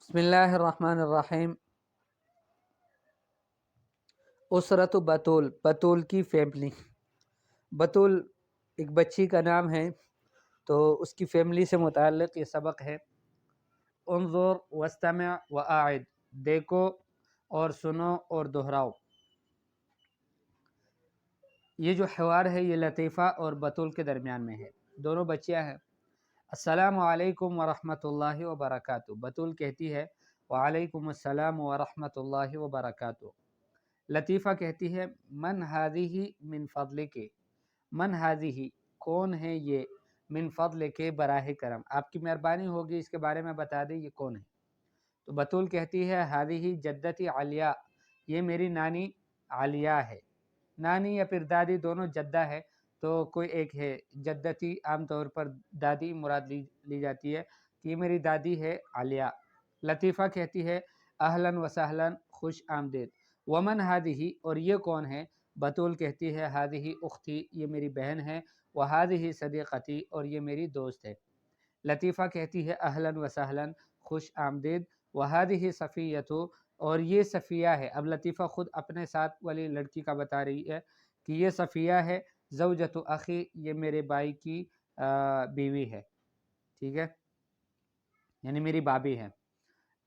بسم اللہ الرحمن الرحیم۔ اسرت بطول، بطول کی فیملی۔ بطول ایک بچی کا نام ہے، تو اس کی فیملی سے متعلق یہ سبق ہے۔ انظر واستمع واعد، دیکھو اور سنو اور دہراؤ۔ یہ جو حوار ہے یہ لطیفہ اور بطول کے درمیان میں ہے، دونوں بچیاں ہیں۔ السلام علیکم ورحمۃ اللہ وبرکاتہ، بطول کہتی ہے وعلیکم السلام ورحمۃ اللہ وبرکاتہ۔ لطیفہ کہتی ہے من ہذہ من فضلک، من ہذہ کون ہے یہ، من فضلک براہ کرم، آپ کی مہربانی ہوگی اس کے بارے میں بتا دیں یہ کون ہے۔ تو بطول کہتی ہے ہذہ جدتی علیہ، یہ میری نانی علیہ ہے۔ نانی یا پھر دادی دونوں جدہ ہے، تو کوئی ایک ہے جدتی، عام طور پر دادی مراد لی جاتی ہے کہ یہ میری دادی ہے علیہ۔ لطیفہ کہتی ہے اہلاً و سہلاً، خوش آمدید۔ ومن ہذہ، اور یہ کون ہے، بطول کہتی ہے ہذہ اختی، یہ میری بہن ہے، وہذہ صدیقتی، اور یہ میری دوست ہے۔ لطیفہ کہتی ہے اہلاً و سہلاً، خوش آمدید، وہذہ صفیۃ، اور یہ صفیہ ہے۔ اب لطیفہ خود اپنے ساتھ والی لڑکی کا بتا رہی ہے کہ یہ صفیہ ہے، زوجۃ اخی، یہ میرے بھائی کی بیوی ہے، ٹھیک ہے، یعنی میری بھابھی ہے۔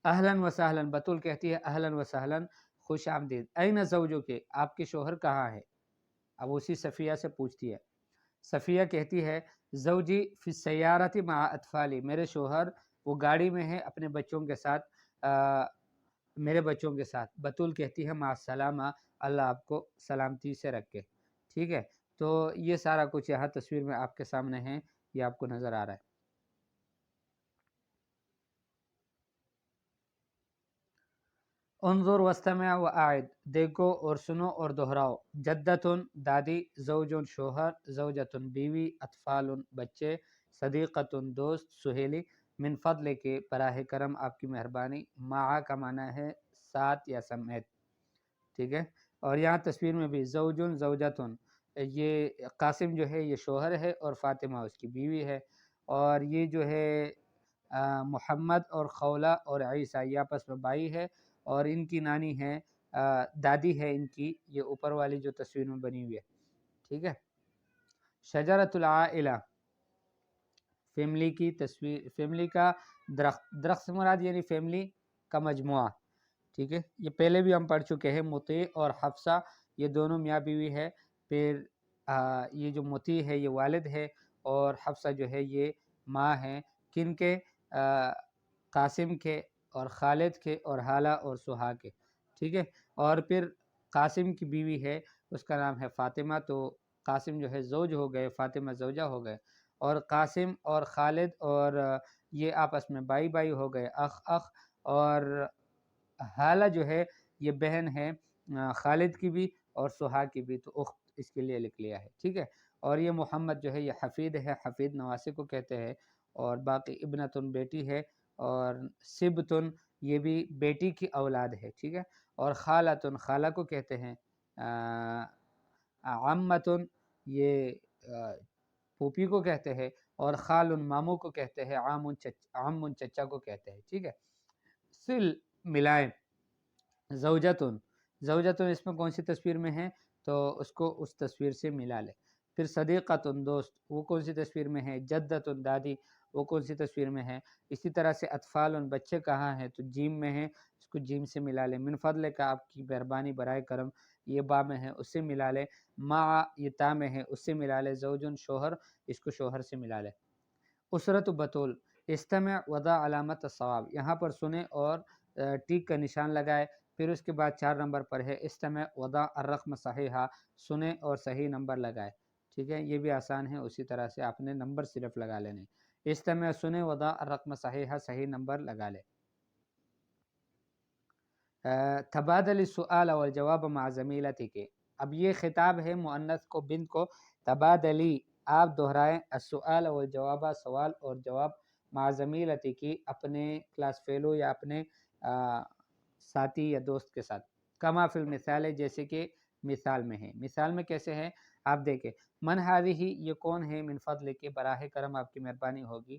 اہلاً و سہلاً، بطول کہتی ہے اہلاً و سہلاً، خوش آمدید۔ این زوجک، آپ کے شوہر کہاں ہے؟ اب اسی صفیہ سے پوچھتی ہے۔ صفیہ کہتی ہے زوجی فی السیارۃ مع اطفالی، میرے شوہر وہ گاڑی میں ہے اپنے بچوں کے ساتھ، میرے بچوں کے ساتھ۔ بطول کہتی ہے مع السلامہ، اللہ آپ کو سلامتی سے رکھے، ٹھیک ہے۔ تو یہ سارا کچھ یہاں تصویر میں آپ کے سامنے ہے، یہ آپ کو نظر آ رہا ہے۔ انظر واستمع واعد، دیکھو اور سنو اور دہراؤ۔ جدتن دادی، زوجن شوہر، زوجتن بیوی، اطفال بچے، صدیقتن دوست سہیلی، من فضل کے براہ کرم آپ کی مہربانی، مع کا معنی ہے ساتھ یا سمیت، ٹھیک ہے۔ اور یہاں تصویر میں بھی زوجن زوجتن، یہ قاسم جو ہے یہ شوہر ہے اور فاطمہ اس کی بیوی ہے، اور یہ جو ہے محمد اور خولہ اور عیسیٰ یہ آپس میں بھائی ہے، اور ان کی نانی ہے، دادی ہے ان کی، یہ اوپر والی جو تصویر میں بنی ہوئی ہے، ٹھیک ہے۔ شجرۃ العائلہ، فیملی کی تصویر، فیملی کا درخت، درخت سے مراد یعنی فیملی کا مجموعہ، ٹھیک ہے۔ یہ پہلے بھی ہم پڑھ چکے ہیں، مطیع اور حفصہ یہ دونوں میاں بیوی ہے، پھر یہ جو مطیع ہے یہ والد ہے، اور حفصہ جو ہے یہ ماں ہیں، کن کے، قاسم کے اور خالد کے اور حالہ اور سہا کے، ٹھیک ہے۔ اور پھر قاسم کی بیوی ہے، اس کا نام ہے فاطمہ، تو قاسم جو ہے زوج ہو گئے، فاطمہ زوجہ ہو گئے، اور قاسم اور خالد اور یہ آپس میں بائی بائی ہو گئے، اخ اخ، اور حالہ جو ہے یہ بہن ہے خالد کی بھی اور سہا کی بھی، تو اخت اس کے لیے لکھ لیا ہے، ٹھیک ہے۔ اور یہ محمد جو ہے یہ حفید ہے، حفید نواسے کو کہتے ہیں، اور باقی ابنتن بیٹی ہے، اور سبتن یہ بھی بیٹی کی اولاد ہے، ٹھیک ہے۔ اور خالتن خالہ کو کہتے ہیں، عمتن یہ پھوپھی کو کہتے ہیں، اور خال ماموں کو کہتے ہیں، عم چچا کو کہتے ہیں، ٹھیک ہے۔ سل ملائیں، زوجتن، زوجتن اس میں کون سی تصویر میں ہے، تو اس کو اس تصویر سے ملا لے۔ پھر صدیقتن دوست، وہ کون سی تصویر میں ہے، جدتن دادی، وہ کون سی تصویر میں ہے۔ اسی طرح سے اطفال بچے کہاں ہیں، تو جیم میں ہے، اس کو جیم سے ملا لے۔ من فضل کا آپ کی مہربانی برائے کرم، یہ با میں ہے، اس سے ملا لے۔ مع یہ تا میں ہے، اس سے ملا لے۔ زوجن شوہر، اس کو شوہر سے ملا لے۔ اسرت بطول، استمع وضع علامت الصواب، یہاں پر سنیں اور ٹیک کا نشان لگائے، پھر اس کے بعد 4 نمبر پر ہے استمع وضع الرقم صحیحہ، سنیں اور صحیح نمبر لگائے، ٹھیک ہے۔ یہ بھی آسان ہے، اسی طرح سے آپ نے نمبر صرف لگا لینے، استمع سنیں، وضع الرقم صحیحہ صحیح نمبر لگا لے۔ تبادل السؤال والجواب مع زمیلتک، اب یہ خطاب ہے مؤنث کو، بنت کو، تبادلی آپ دہرائیں، السؤال والجواب سوال اور جواب، مع زمیلتک اپنے کلاس فیلو یا اپنے ساتھی یا دوست کے ساتھ، کما فی المثال جیسے کہ مثال میں ہے۔ مثال میں کیسے ہے آپ دیکھیں، من ہذہ یہ کون ہے، من فضل کے براہ کرم آپ کی مہربانی ہوگی،